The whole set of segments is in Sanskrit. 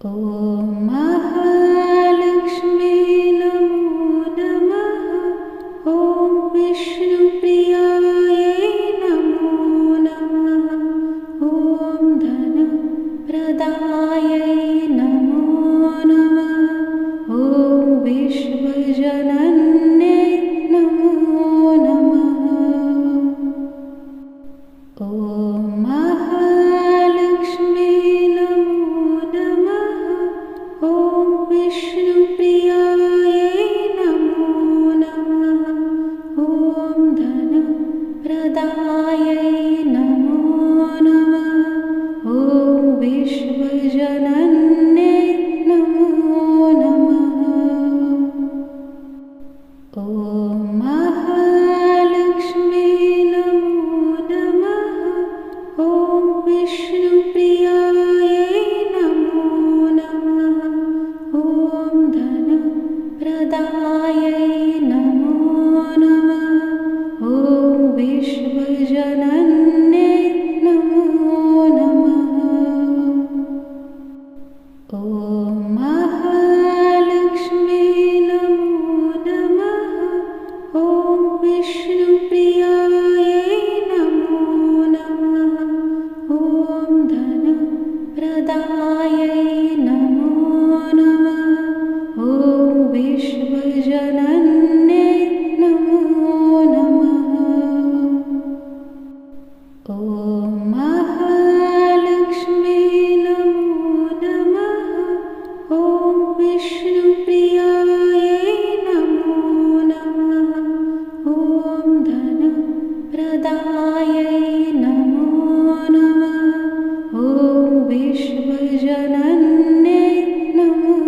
ॐ महालक्ष्मी नमो नमः। ॐ विष्णुप्रियायै नमो नमः। ॐ धनप्रदायै नमो नमः। ॐ विश्वजनन्यै नमो नमः। ॐ महालक्ष्मी नमो नमः। ॐ विष्णुप्रियायै नमो नमः। ॐ धनप्रदायै नमो नमः। ॐ विश्वजनन्यै नमो नमः। ॐ महालक्ष्मी नमो नमः। ॐ विष्णुप्रियायै नमो नमः। ॐ धनप्रदायै नमो नमः। ॐ विश्वजनन्यै नमो नमः। ॐ महालक्ष्मी नमो नमः। ॐ विष्णुप्रियायै नमो नमः। ॐ धनप्रदायै नमो नमः। ॐ विश्वजनन्यै नमो नमः। ॐ महालक्ष्मी नमो नमः। ॐ विष्णुप्रियायै नमो नमः। ॐ धनप्रदायै नमो नमः। ॐ विश्वजनन्यै नमो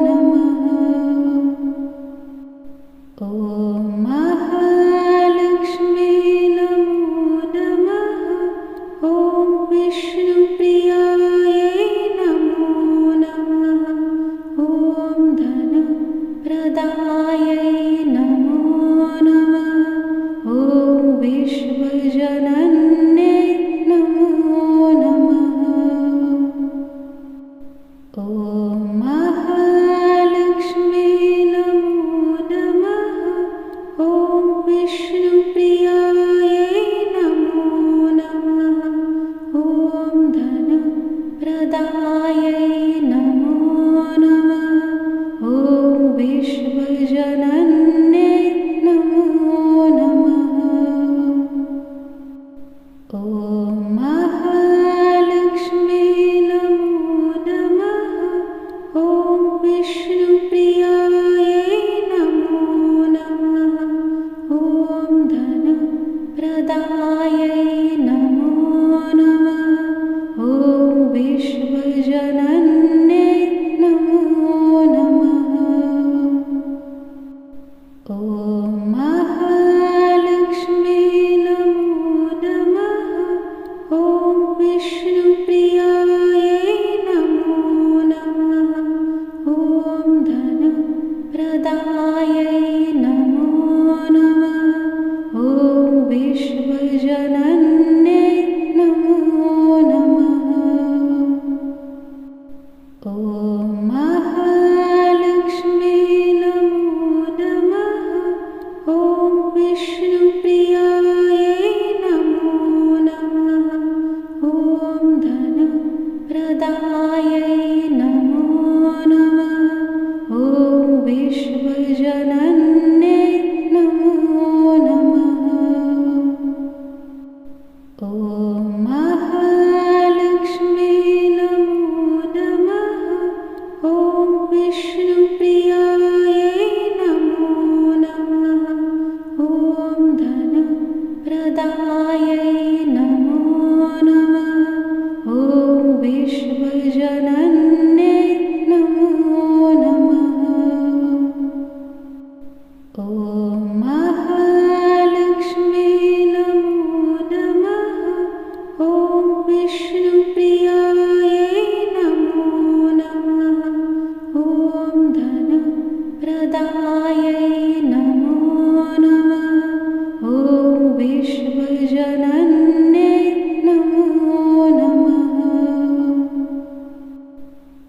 नमः। ॐ महालक्ष्मी नमो नमः। ॐ विष्णुप्रियायै नमो नमः। ॐ धनप्रदायै नमो नमः। ॐ विश्वजनन्यै नमो नमः। ॐ महालक्ष्मी नमो नमः। ॐ विष्णुप्रियायै नमो नमः। ॐ धनप्रदायै नमो नमः। ॐ विश्वजनन्यै नमो नमः। ॐ महालक्ष्मी नमो नमः। ॐ विष्णुप्रियायै नमो नमः। ॐ धनप्रदायै नमो नमः। ॐ विश्वजनन्यै नमो नमः। ॐ महालक्ष्मी नमो नमः। ॐ विष्णुप्रियायै नमो नमः। ॐ धनप्रदायै नमो नमः। ॐ विश्वजनन्यै नमो नमः। ॐ महालक्ष्मी नमो नमः। ॐ विष्णुप्रियायै नमो नमः। ॐ धनप्रदायै नमो नमः। ॐ विश्वजनन्यै नमो नमः। ॐ महालक्ष्मी नमो नमः।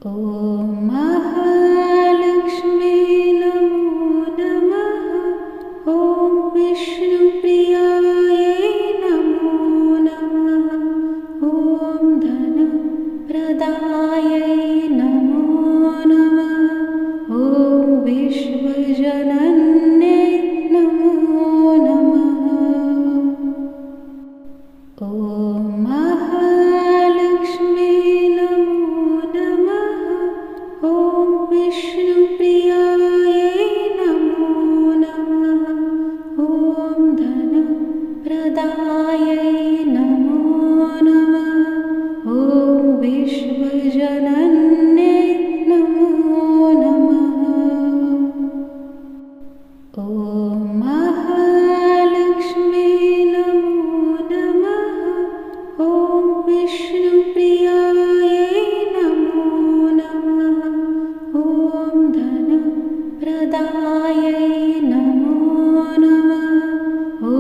ॐ महालक्ष्मी नमो नमः। ॐ विष्णुप्रियायै नमो नमः। ॐ धनप्रदायै नमो नमः। ॐ विश्वजनन्यै नमो नमः। ॐ महालक्ष्मी नमो नमः। ॐ विष्णुप्रियायै नमो नमः। ॐ धनप्रदायै नमो नमः। ॐ विश्वजनन्यै नमो नमः। ॐ महालक्ष्मी नमो नमः। ॐ विष्णुप्रियायै नमो नमः। ॐ धनप्रदायै नमो नमः। ॐ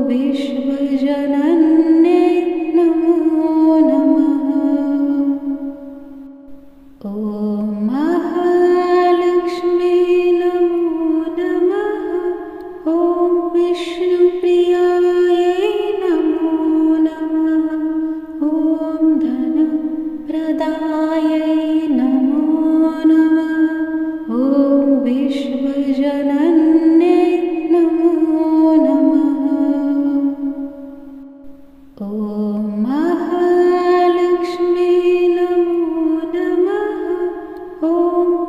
विश्वजनन्यै नमो नमः। ॐ महालक्ष्मी नमो नमः। ॐ विष्णुप्रियायै नमो नमः। ॐ धनप्रदायै नमो नमः। ॐ विश्वजनन्यै नमो नमः। ॐ महालक्ष्मी नमो नमः। ॐ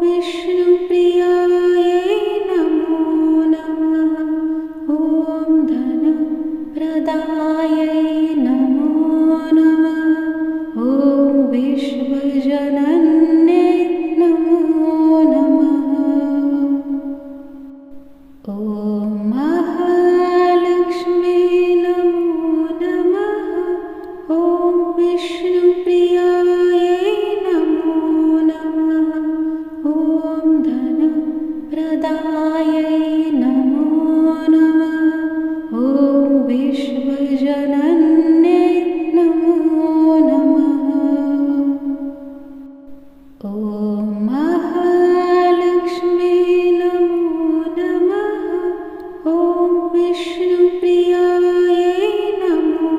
विष्णुप्रियायै नमो नमः। ॐ धनप्रदायै नमो नमः। ॐ विश्वजनन्यै नमो नमः। ॐ महालक्ष्मी नमो नमः। ॐ विष्णुप्रियायै नमो नमः। ॐ धनप्रदायै नमो नमः। ॐ विश्वजनन्यै नमो नमः। ॐ महालक्ष्मी नमो नमः। ॐ विष्णुप्रियायै नमो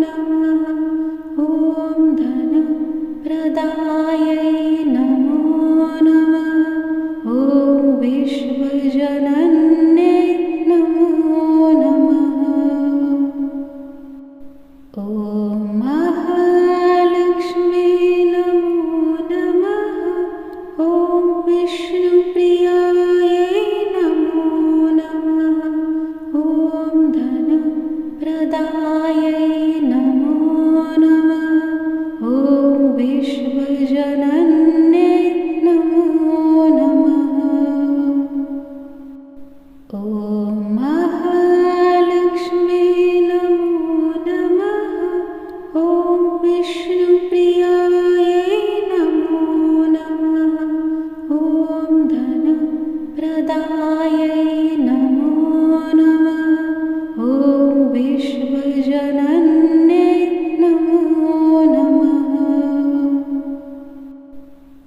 नमः। ॐ धनप्रदायै नमो नमः। ॐ विश्वजनन्यै नमो नमः। ॐ महालक्ष्मी नमो नमः। ॐ विष्णुप्रियायै नमो नमः। ॐ धनप्रदायै नमो नमः। ॐ विश्वजनन्यै नमो नमः। ॐ महालक्ष्मी नमो नमः। ॐ विष्णुप्रियायै नमो नमः। ॐ धनप्रदायै नमो नमः। ॐ विश्वजनन्यै नमो नमः।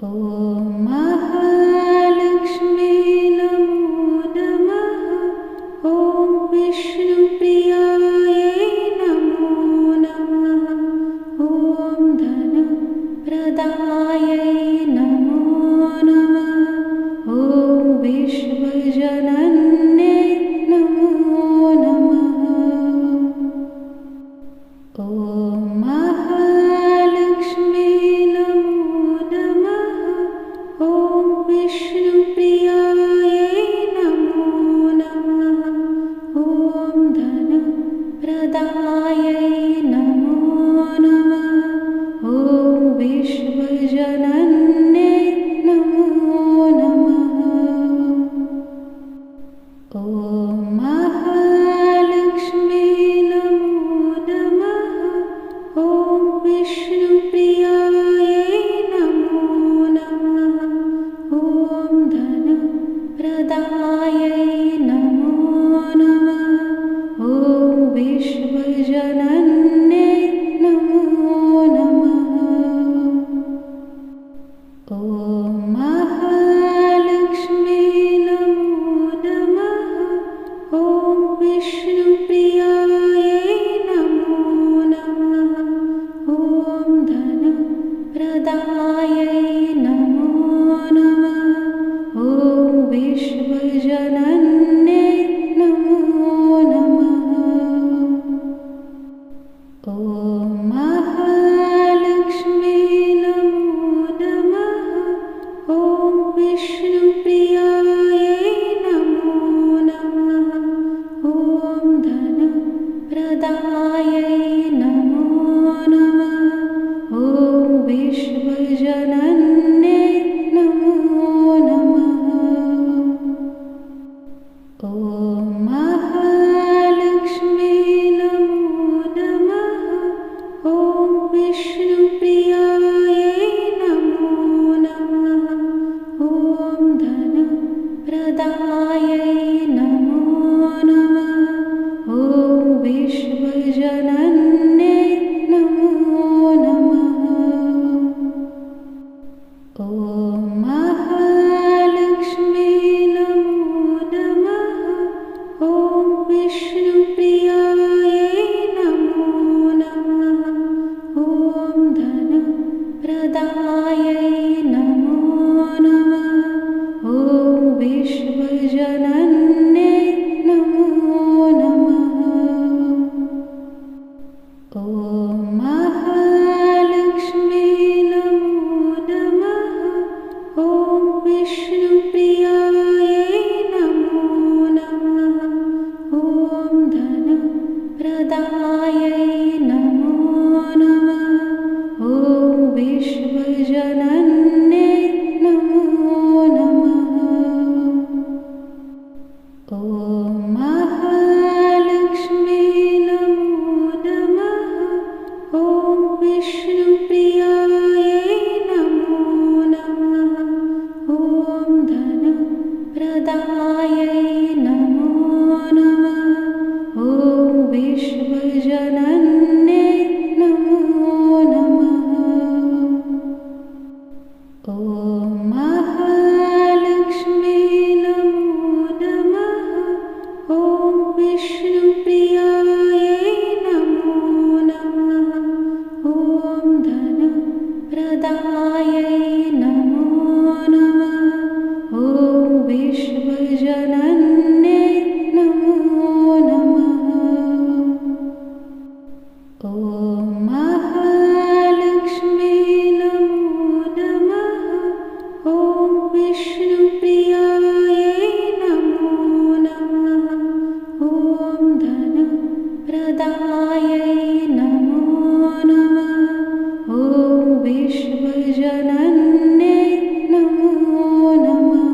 ॐ महालक्ष्मी नमो नमः। ॐ विष्णुप्रियायै नमो नमः। ॐ धनप्रदायै नमो नमः। ॐ विश्वजनन्यै नमो नमः। ॐ महालक्ष्मी नमो नमः। ॐ महालक्ष्मी नमो नमः। ॐ विष्णुप्रियायै नमो नमः। ॐ धनप्रदायै नमो नमः। ॐ विश्वजनन्यै नमो नमः। ॐ महालक्ष्मी नमो नमः। ॐ विष्णुप्रियायै नमो नमः। ॐ धनप्रदायै नमो नमः। ॐ विश्वजनन्यै नमो नमः। ॐ महालक्ष्मी नमो नमः। ॐ विष्णुप्रियायै नमो नमः। ॐ धनप्रदायै नमो नमः। ॐ विश्वजनन्यै नमो नमः। ॐ महालक्ष्मी नमो नमः। ॐ विष्णुप्रियायै नमो नमः। ॐ धनप्रदायै नमो नमः। ॐ विश्वजनन्यै नमो नमः। ॐ महालक्ष्मी नमो नमः। ॐ विष्णुप्रियायै नमो नमः। ॐ धनप्रदायै नमो नमः। ॐ विश्वजनन्यै नमो नमः। ॐ महालक्ष्मी नमो नमः। ॐ विष्णुप्रियायै नमो नमः। ॐ धनप्रदायै नमो नमः। ॐ विश्वजनन्यै नमो नमः। ॐ महालक्ष्मी नमो नमः। ॐ विष्णुप्रियायै नमो नमः। ॐ धनप्रदायै नमो नमः। ॐ विश्वजनन्यै नमो नमः। ॐ महालक्ष्मी नमो नमः। ॐ विष्णुप्रियायै नमो नमः। ॐ धनप्रदायै नमो नमः। ॐ विश्वजनन्यै नमो नमः।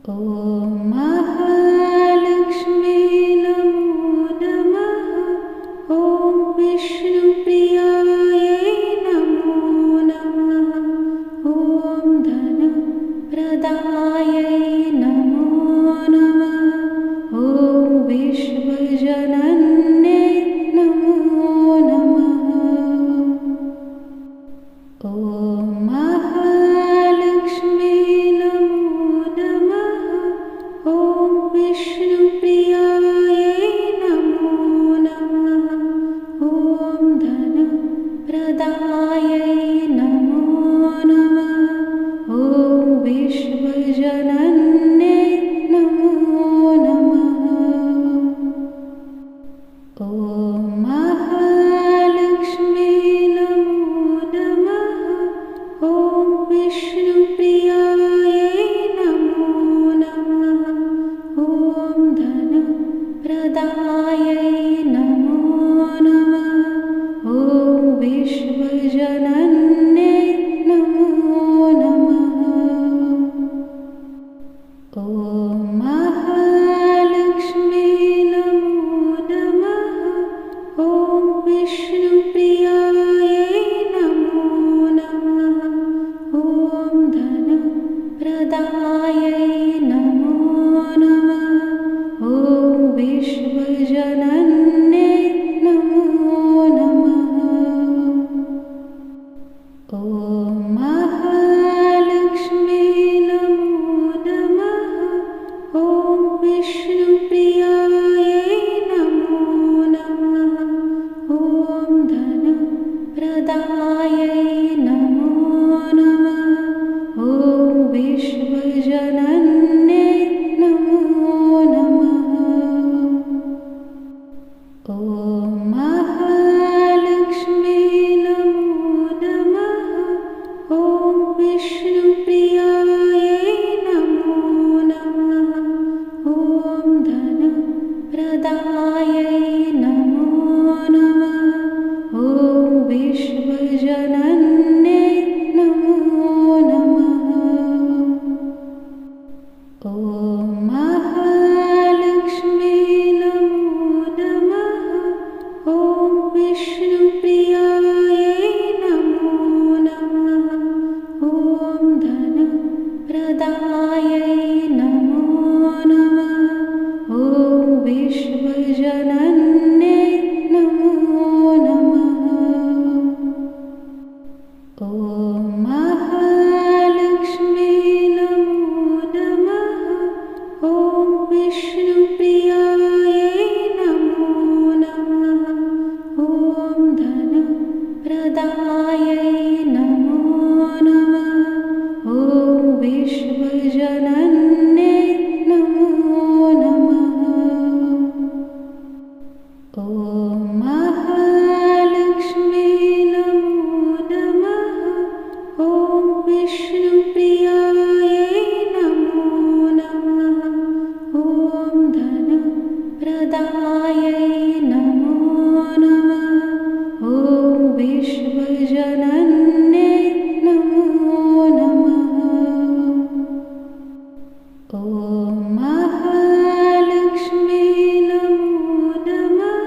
ॐ महालक्ष्मी नमो नमः। ॐ विष्णुप्रियायै नमो नमः। ॐ धनप्रदायै नमो नमः। ॐ विश्वजनन्यै नमो नमः। ॐ महालक्ष्मी नमो नमः। ॐ विष्णुप्रियायै नमो नमः। ॐ धनप्रदायै नमो नमः। ॐ विश्वजनन्यै नमो नमः। ॐ महालक्ष्मी नमो नमः। ॐ महालक्ष्मी नमो नमः। ॐ विष्णुप्रियायै नमो नमः। ॐ धनप्रदायै नमो नमः। ॐ विश्वजनन्यै नमो नमः। ॐ महालक्ष्मी नमो नमः। ॐ विष्णुप्रियायै नमो नमः। ॐ धनप्रदायै नमो नमः। ॐ विश्वजनन्यै नमो नमः। ॐ महालक्ष्मी नमो नमः। ॐ विष्णुप्रियायै नमो नमः। ॐ धनप्रदायै नमो नमः। ॐ विश्वजनन्यै नमो नमः। ॐ महालक्ष्मी नमो नमः। ॐ विष्णुप्रियायै नमो नमः। ॐ धनप्रदायै नमो नमः। ॐ विश्वजनन्यै नमो नमः। ॐ महालक्ष्मी नमो नमः। ॐ विष्णुप्रियायै नमो नमः। ॐ धनप्रदायै नमो नमः। ॐ विश्वजनन्यै नमो नमः। ॐ महालक्ष्मी नमो नमः।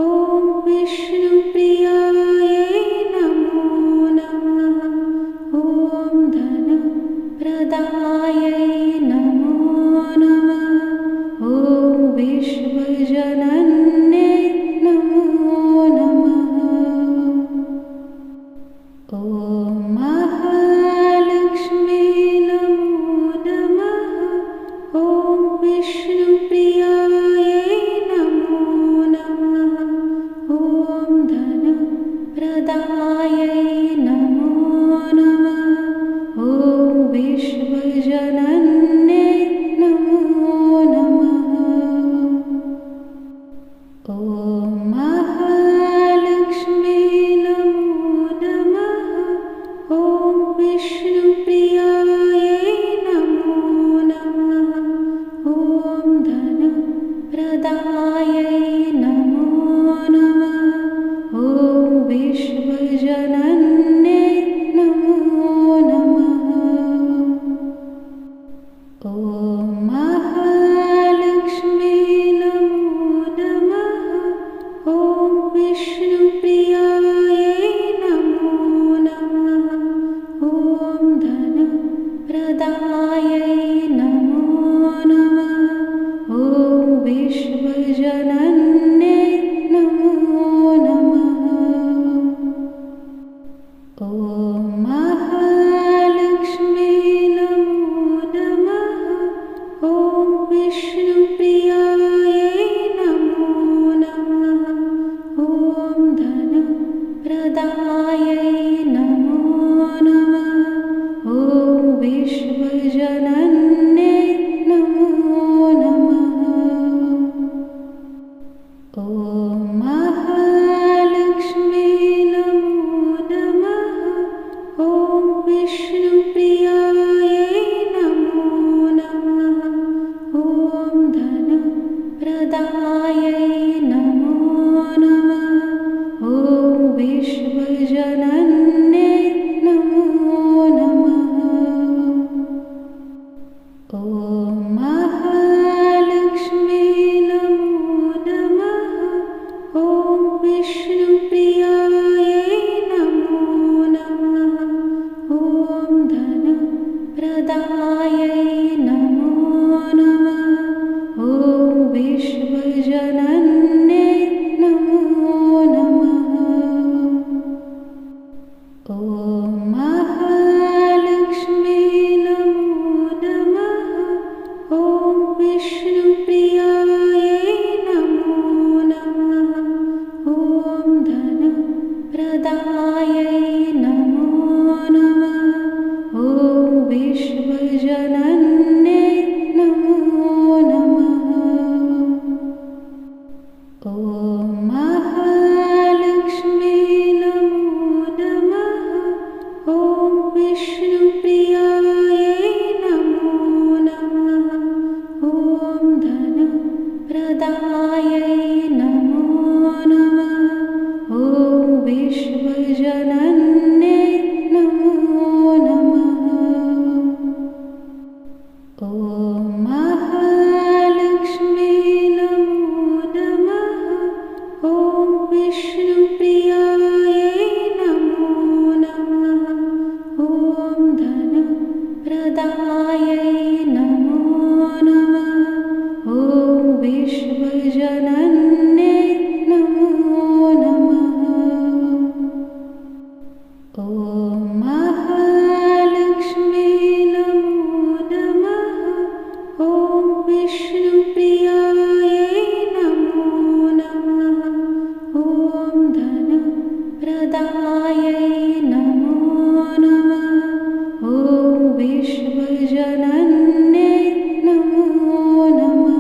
ॐ विष्णुप्रियायै नमो नमः। ॐ धनप्रदायै नमो नमः। ॐ विश्वजनन्यै नमो नमः। ॐ महालक्ष्मी नमो नमः। ॐ विष्णुप्रियायै नमो नमः। ॐ धनप्रदायै नमो नमः। ॐ विश्वजनन्यै नमो नमः। ॐ महालक्ष्मी नमो नमः। ॐ विष्णुप्रियायै नमो नमः। ॐ धनप्रदायै नमो नमः। ॐ विश्वजनन्यै नमो नमः। ॐ महालक्ष्मी नमो नमः। ॐ विष्णुप्रियायै नमो नमः। ॐ धनप्रदायै नमो नमः। ॐ विश्वजनन्यै नमो नमः। ॐ महालक्ष्मी नमो नमः। ॐ विष्णुप्रियायै नमो नमः। ॐ धनप्रदायै नमो नमः। ॐ विश्वजनन्यै नमो नमः। ॐ महालक्ष्मी नमो नमः। ॐ विष्णुप्रियायै नमो नमः। ॐ धनप्रदायै नमो नमः। ॐ विश्वजनन्यै नमो नमः। ॐ महालक्ष्मी नमो नमः। ॐ विष्णुप्रियायै नमो नमः। ॐ धनप्रदायै नमो नमः। ॐ विश्वजनन्यै नमो नमः। ॐ प्रदायै नमो नमः। ॐ विश्वजनन्ये नमो नमः। ॐ महालक्ष्मी नमो नमः। ॐ विष्णुप्रियायै नमो नमः। ॐ धनप्रदायै नमो नमः। ॐ विश्वजनन्ये नमो नमः।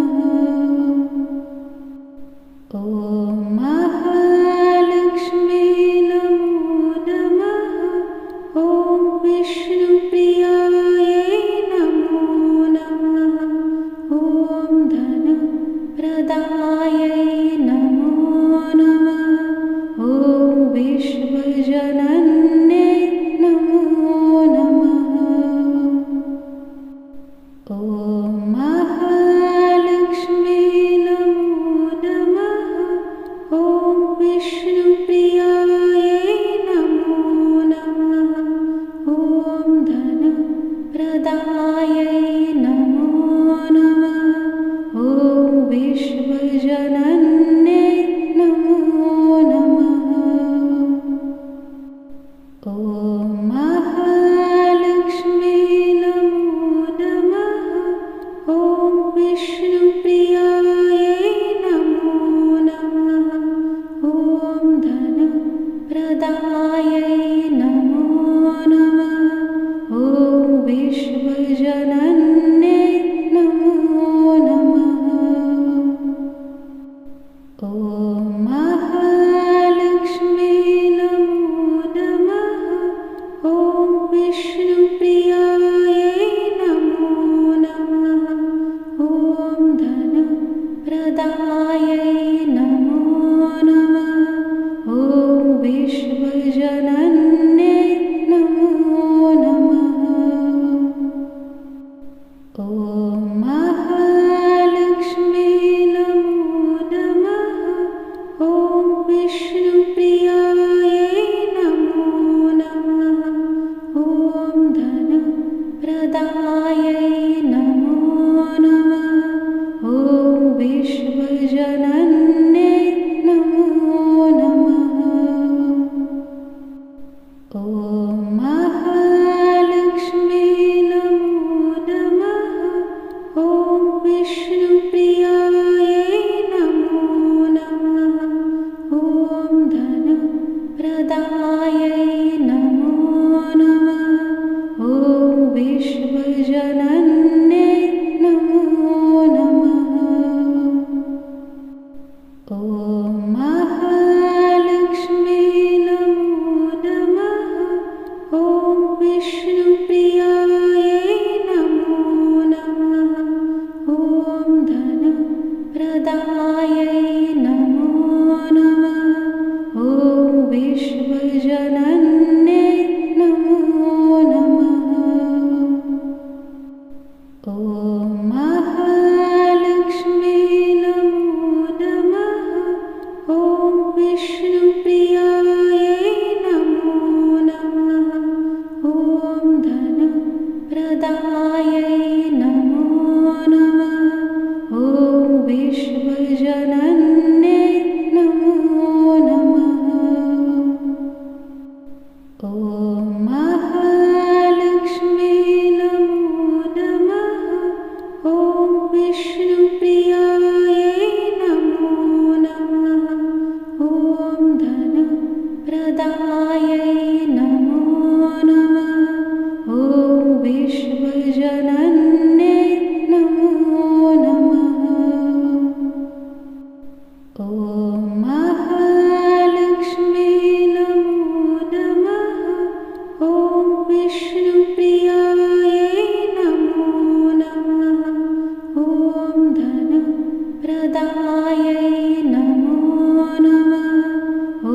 ॐ महालक्ष्मी नमो नमः। ॐ विष्णुप्रियायै नमो नमः। ॐ धनप्रदायै नमो नमः। ॐ विश्वजनन्ये नमो नमः। ॐ महालक्ष्मी नमो नमः। ॐ विष्णुप्रियायै नमो नमः। ॐ धनप्रदायै नमो नमः। ॐ विश्वजनन्ये नमो नमः। ॐ महालक्ष्मी नमो नमः। ॐ विष्णुप्रियायै नमो नमः। ॐ धनप्रदायै नमो नमः। ॐ विश्वजनन्ये नमो नमः। ॐ महालक्ष्मी नमो नमः। ॐ विष्णुप्रियायै नमो नमः। ॐ धनप्रदायै नमो नमः। ॐ विश्वजनन्ये नमो नमः। ॐ महालक्ष्मी नमो नमः। ॐ विष्णुप्रियायै नमो नमः। ॐ धनप्रदायै नमो नमः। ॐ विश्वजनन्ये नमो नमः। ॐ महालक्ष्मी नमो नमः। ॐ विष्णुप्रियायै नमो नमः। ॐ धनप्रदायै नमो नमः। ॐ विश्वजनन्ये नमो नमः। ॐ महालक्ष्मी नमो नमः। ॐ विष्णुप्रियायै नमो नमः। ॐ धनप्रदायै नमो नमः। ॐ विश्वजनन्ये नमो नमः। ॐ महालक्ष्मी नमो नमः। ॐ विष्णुप्रियायै नमो नमः। ॐ धनप्रदायै नमो नमः। ॐ विश्वजनन्ये नमो नमः। ॐ महालक्ष्मी नमो नमः। ॐ विष्णुप्रियायै नमो नमः। ॐ धनप्रदायै नमो नमः। ॐ विश्वजनन्ये नमो नमः। ॐ महालक्ष्मी नमो नमः। ॐ विष्णुप्रियायै नमो नमः। ॐ धनप्रदायै नमो नमः। ॐ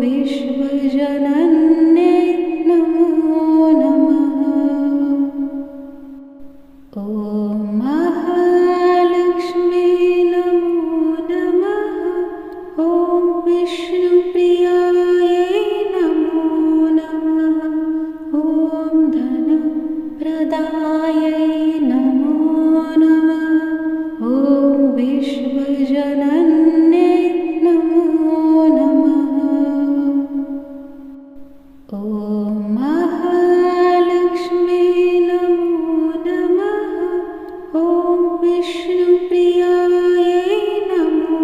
विश्वजनन्ये नमो नमः। ॐ महालक्ष्मी नमो नमः। ॐ विष्णुप्रियायै नमो नमः। ॐ प्रदायै नमो नमः। ॐ विश्वजनन्ये नमो नमः। ॐ महालक्ष्मी नमो नमः। ॐ विष्णुप्रियायै नमो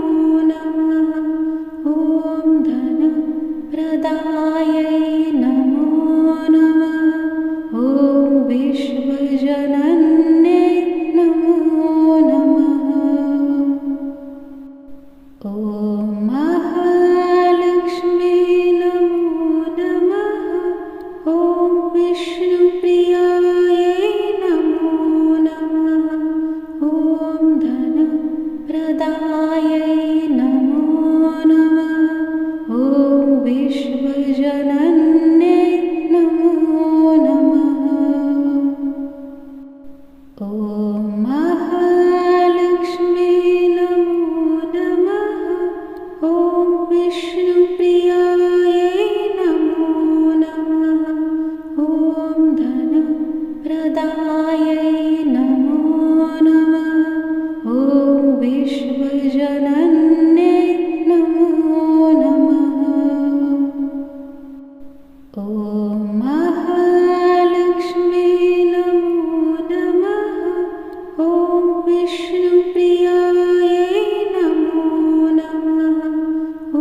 नमः। ॐ धनप्रदायै नमो नमः। ॐ विश्वजनन्ये नमो नमः। ॐ महालक्ष्मी नमो नमः। ॐ विष्णुप्रियायै नमो नमः। ॐ धनप्रदायै नमो नमः। ॐ विश्वजनन्ये नमो नमः। ॐ महालक्ष्मी नमो नमः। ॐ विष्णुप्रियायै नमो नमः। ॐ धनप्रदायै नमो नमः। ॐ विश्वजनन्ये नमो नमः। ॐ महालक्ष्मी नमो नमः। ॐ विष्णुप्रियायै नमो नमः।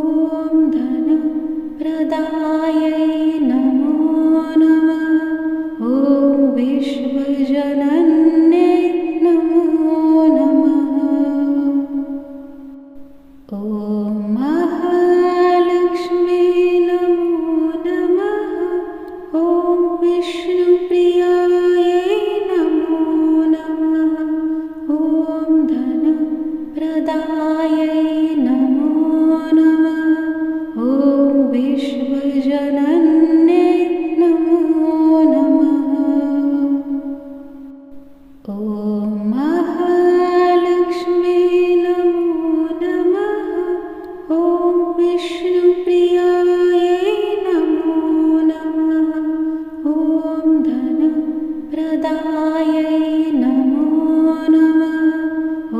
ॐ धनप्रदायै नमो नमः। ॐ विश्वजनन्ये नमो नमः। ॐ महालक्ष्मी नमो नमः। ॐ विष्णुप्रियायै नमो नमः। ॐ धनप्रदायै नमो नमः। ॐ विश्वजनन्ये नमो नमः। ॐ महालक्ष्मी नमो नमः। ॐ विष्णुप्रियायै नमो नमः। ॐ धनप्रदायै नमो नमः। ॐ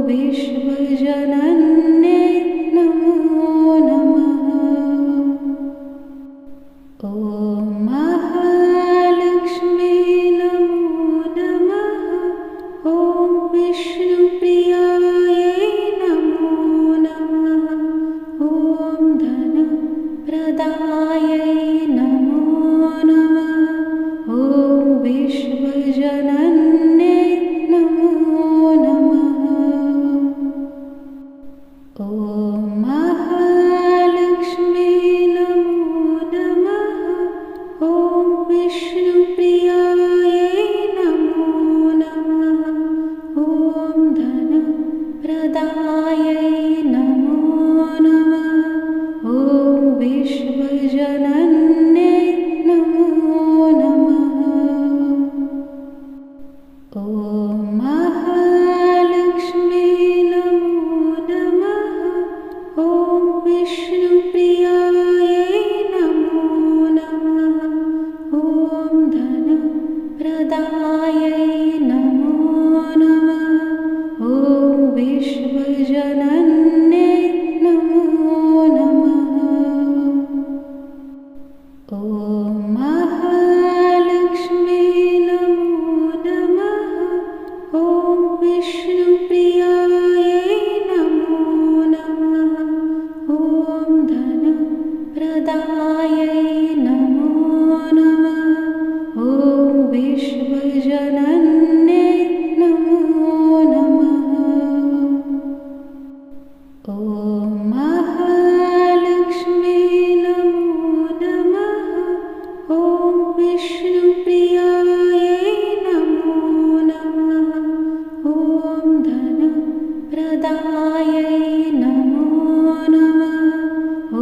विश्वजनन्ये नमो नमः। ॐ महालक्ष्मी नमो नमः। ॐ विष्णुप्रियायै नमो नमः। ॐ धनप्रदायै नमो नमः। ॐ विश्वजनन्ये नमो नमः। ॐ महालक्ष्मी नमो नमः। ॐ विष्णुप्रियायै नमो नमः। ॐ धनप्रदायै नमो नमः। ॐ विश्वजनन्ये नमो नमः। ॐ महालक्ष्मी नमो नमः। ॐ विष्णुप्रियायै नमो नमः। ॐ धनप्रदायै नमो नमः। ॐ विश्वजनन्ये नमो नमः। ॐ महालक्ष्मी नमो नमः। ॐ विष्णुप्रियायै नमो नमः। ॐ धनप्रदायै नमो नमः। ॐ विश्वजनन्ये नमो नमः। ॐ महालक्ष्मी नमो नमः। ॐ विष्णुप्रियायै नमो नमः। ॐ धनप्रदायै नमो नमः।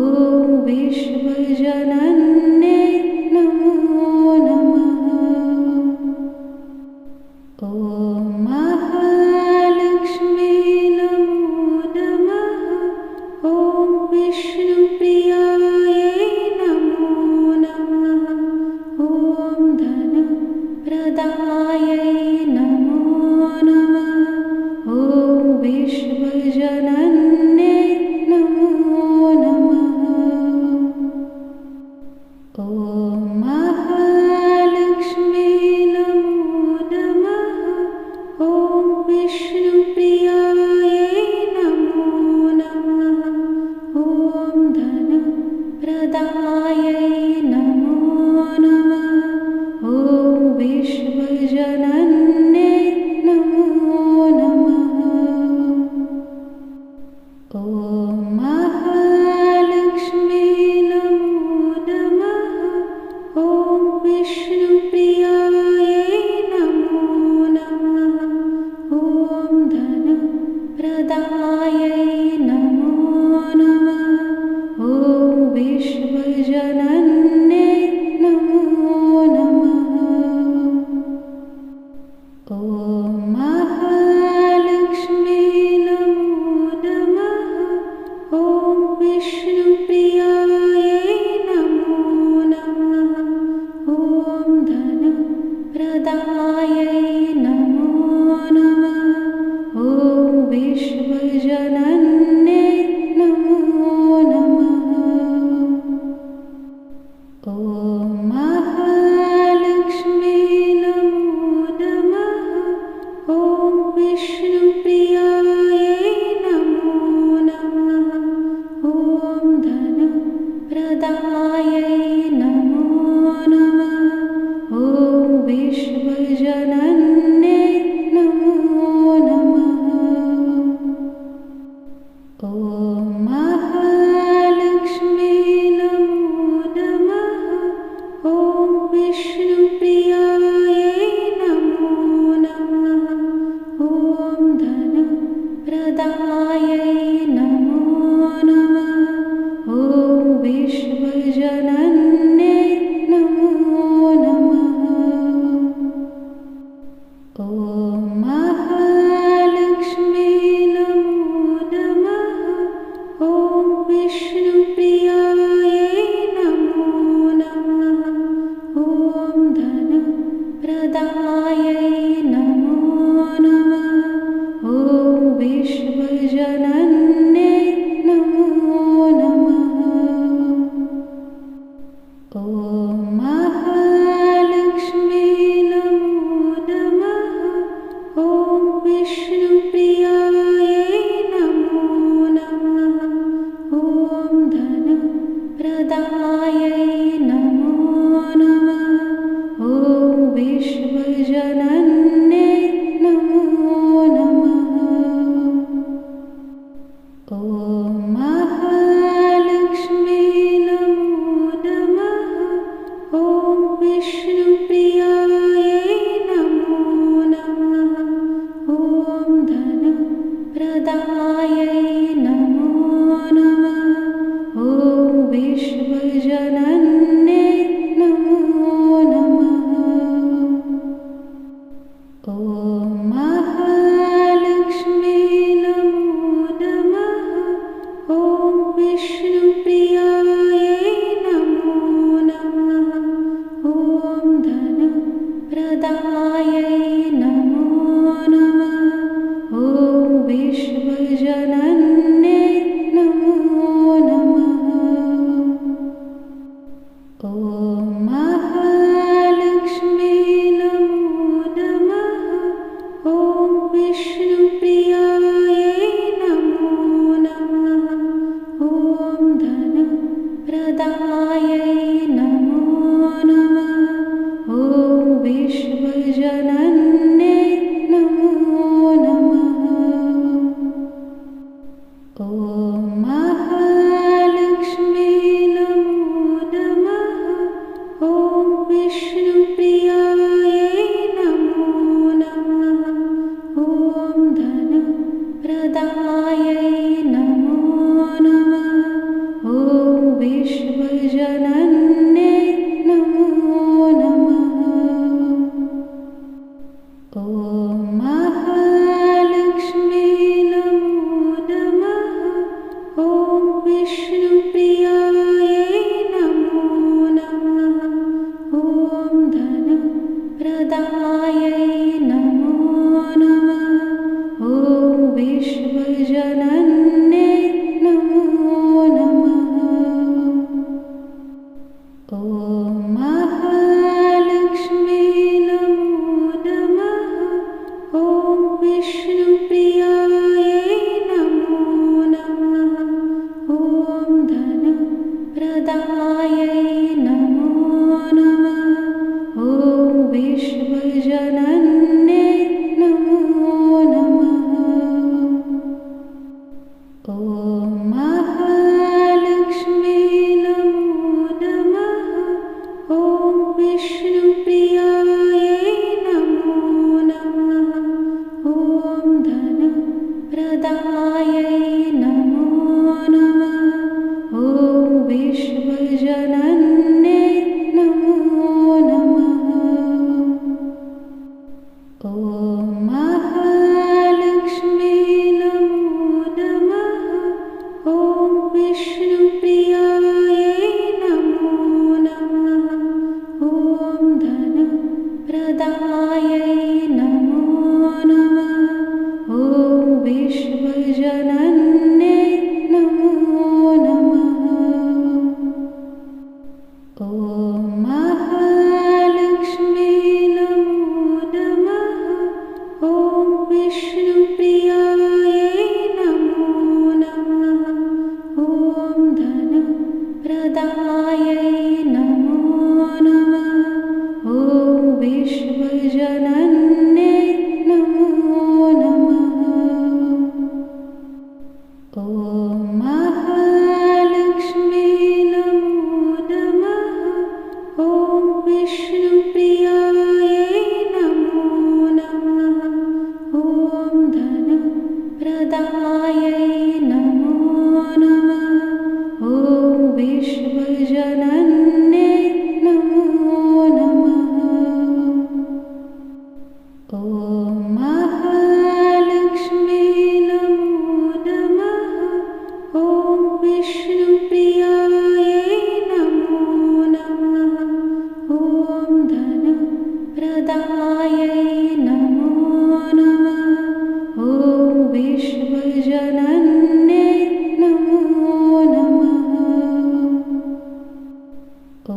ॐ विश्वजनन्ये नमो नमः। ॐ महालक्ष्मी नमो नमः। ॐ विष्णुप्रियायै नमो नमः। ॐ प्रदायै नमो नमः। ॐ विश्वजनन्ये नमो नमः। ॐ महालक्ष्मी नमो नमः। ॐ विष्णुप्रियायै नमो नमः। ॐ धनप्रदायै नमो नमः। ॐ विश्वजनन्ये नमो नमः। ॐ महालक्ष्मी नमो नमः। ॐ विष्णुप्रियायै नमो नमः। ॐ धनप्रदायै नमो नमः। ॐ विश्वजनन्ये नमो नमः। ॐ महालक्ष्मी नमो नमः। ॐ विष्णुप्रियायै नमो नमः। ॐ धनप्रदायै नमो नमः। ॐ विश्वजनन्ये नमो नमः। ॐ महालक्ष्मी नमो नमः। ॐ विष्णुप्रियायै नमो नमः। ॐ धनप्रदायै नमो नमः। ॐ विश्वजनन्ये नमो नमः। ॐ महालक्ष्मी नमो नमः। ॐ विष्णुप्रियायै नमो नमः। ॐ धनप्रदायै नमो नमः। ॐ विश्वजनन्ये नमो नमः। ॐ महालक्ष्मी नमो नमः। ॐ विष्णुप्रियायै नमो नमः। ॐ धनप्रदायै नमो नमः। ॐ विश्वजनन्ये नमो नमः। ॐ महालक्ष्मी नमो नमः। ॐ विष्णुप्रियायै नमो नमः। ॐ धनप्रदायै नमो नमः। ॐ विश्वजनन्ये नमो नमः। ॐ महालक्ष्मी नमो नमः। ॐ विष्णुप्रियायै नमो नमः। ॐ धनप्रदायै नमो नमः। ॐ विश्वजनन्ये नमो नमः। ॐ महालक्ष्मी नमो नमः। ॐ विष्णुप्रियायै नमो नमः। ॐ धनप्रदायै नमो नमः। ॐ विश्वजनन्ये नमो नमः। ॐ महालक्ष्मी नमो नमः। ॐ विष्णुप्रियायै नमो नमः। ॐ धनप्रदायै नमो नमः। ॐ धनप्रदायै नमो नमः। ॐ विश्वजनन्ये नमो नमः। ॐ महालक्ष्मी नमो नमः। ॐ विष्णुप्रियायै नमो नमः। ॐ धनप्रदायै नमो नमः। ॐ विश्वजनन्ये नमो नमः। ॐ विश्वजनन्ये नमो नमः। ॐ महालक्ष्मी नमो नमः। ॐ विष्णुप्रियायै नमो नमः। ॐ धनप्रदायै नमो नमः। ॐ विश्वजनन्ये नमो नमः। ॐ महालक्ष्मी नमो नमः। ॐ विष्णुप्रियायै नमो नमः। ॐ धनप्रदायै नमो नमः। ॐ विश्वजनन्ये नमो नमः। ॐ महालक्ष्मी नमो नमः। ॐ विष्णुप्रियायै नमो नमः। ॐ धनप्रदायै नमो नमः। ॐ विश्वजनन्ये नमो नमः। ॐ महालक्ष्मी नमो नमः। ॐ विष्णुप्रियायै नमो नमः। ॐ धनप्रदायै नमो नमः। ॐ विश्वजनन्ये नमो नमः। ॐ महालक्ष्मी नमो नमः। ॐ विष्णुप्रियायै नमो नमः। ॐ धनप्रदायै नमो नमः। ॐ विश्वजनन्ये नमो नमः। ॐ महालक्ष्मी नमो नमः। ॐ विष्णुप्रियायै नमो नमः। ॐ धनप्रदायै नमो नमः। ॐ विश्वजनन्ये नमो नमः। ॐ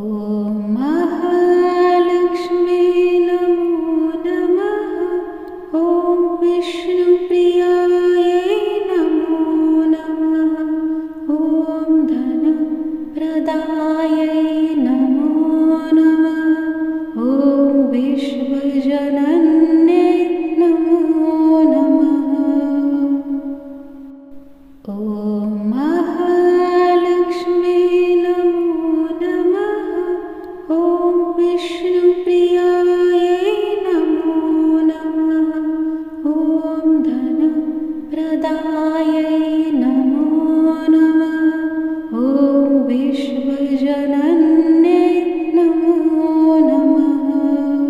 महालक्ष्मी नमो नमः। ॐ विष्णुप्रियायै नमो नमः। ॐ धनप्रदायै नमो नमः। ॐ विश्वजनन्ये नमो नमः। ॐ महालक्ष्मी नमो नमः। ॐ विष्णुप्रियायै नमो नमः। ॐ धनप्रदायै नमो नमः। ॐ विश्वजनन्ये नमो नमः। ॐ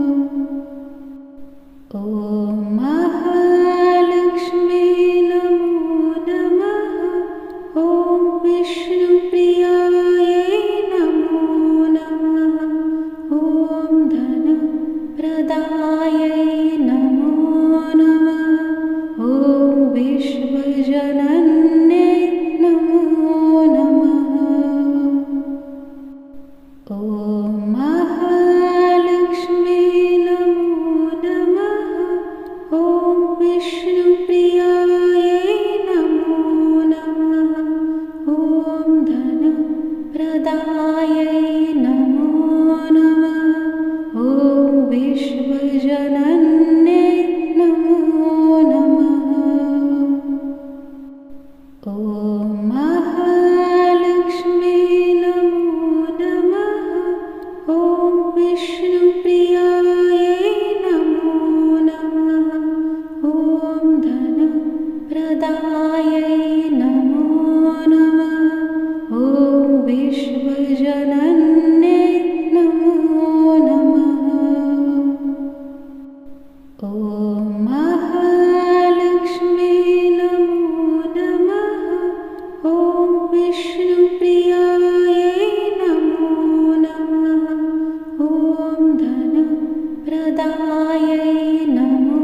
प्रदायै नमो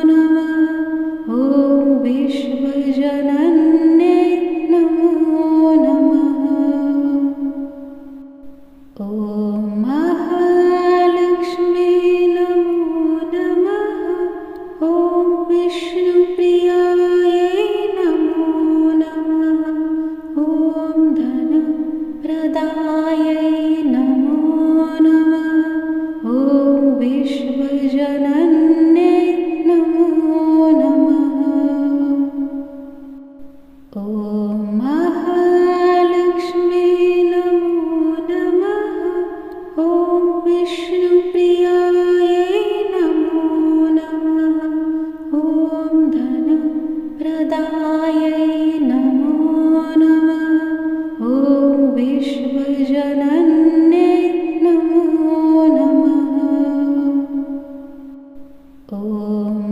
नमः। ॐ विश्वजनन्ये नमो नमः। ॐ महालक्ष्मी नमो नमः। ॐ विष्णुप्रियायै नमो नमः। ॐ धनप्रदायै नमो नमः। ॐ विश्वजनन्ये नमो नमः। ॐ महालक्ष्मी नमो नमः। ॐ विष्णुप्रियायै नमो नमः। ॐ धनप्रदायै नमो नमः। ॐ विश्वजनन्ये नमो नमः। ॐ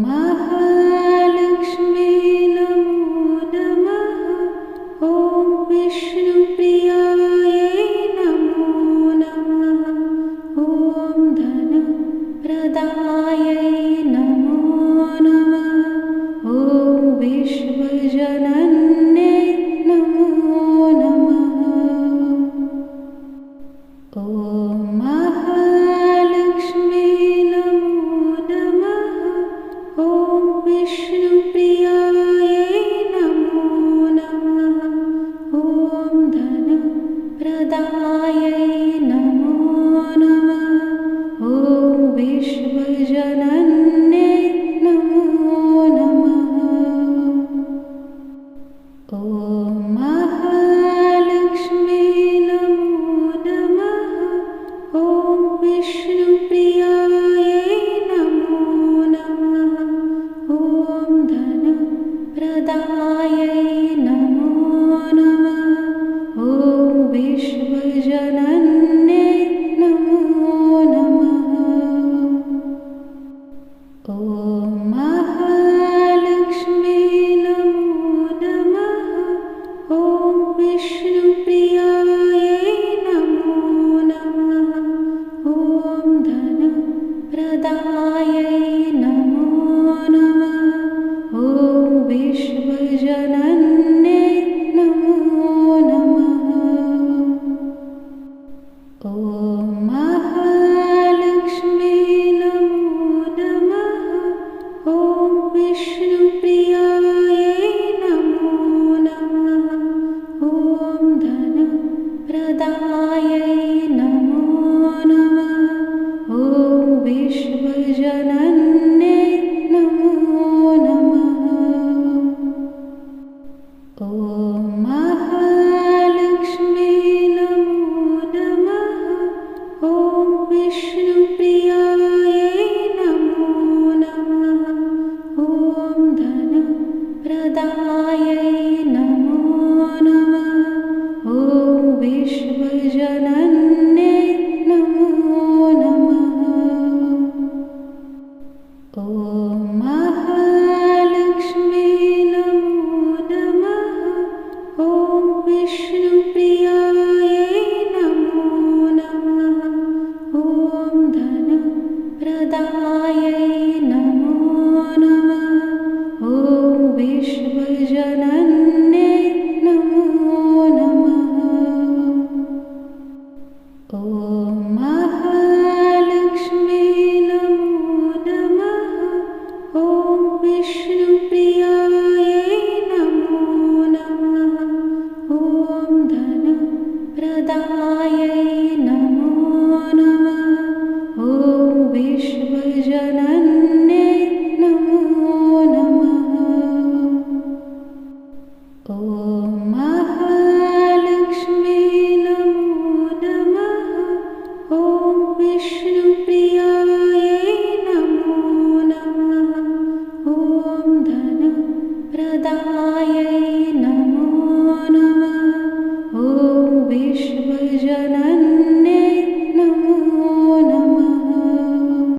महालक्ष्मी नमो नमः। ॐ विष्णुप्रियायै नमो नमः। ॐ धनप्रदायै नमो नमः। ॐ विश्वजनन्ये नमो नमः। ॐ महालक्ष्मी नमो नमः। ॐ विष्णुप्रियायै नमो नमः। ॐ धनप्रदायै नमो नमः। ॐ विश्वजनन्ये नमो नमः। ॐ महालक्ष्मी नमो नमः। ॐ विष्णुप्रियायै नमो नमः। ॐ धनप्रदायै नमो नमः। ॐ विश्वजनन्ये नमो नमः। ॐ महालक्ष्मी नमो नमः। ॐ विष्णुप्रियायै नमो नमः। ॐ धनप्रदायै नमो नमः। ॐ विश्वजनन्ये नमो नमः। ॐ महालक्ष्मी नमो नमः। ॐ विष्णुप्रियायै नमो नमः। ॐ धनप्रदायै नमो नमः। ॐ विश्वजनन्ये नमो नमः। ॐ महालक्ष्मी नमो नमः। ॐ विष्णुप्रियायै नमो नमः। ॐ धनप्रदायै नमो नमः। ॐ विश्वजनन्ये नमो नमः। ॐ महालक्ष्मी नमो नमः। ॐ विष्णुप्रियायै नमो नमः। ॐ धनप्रदायै नमो नमः। ॐ विश्वजनन्ये नमो नमः। ॐ महालक्ष्मी नमो नमः। ॐ विष्णुप्रियायै नमो नमः। ॐ धनप्रदायै नमो नमः। ॐ विश्वजनन्ये नमो नमः। ॐ महालक्ष्मी नमो नमः। ॐ विष्णुप्रियायै नमो नमः। ॐ धनप्रदायै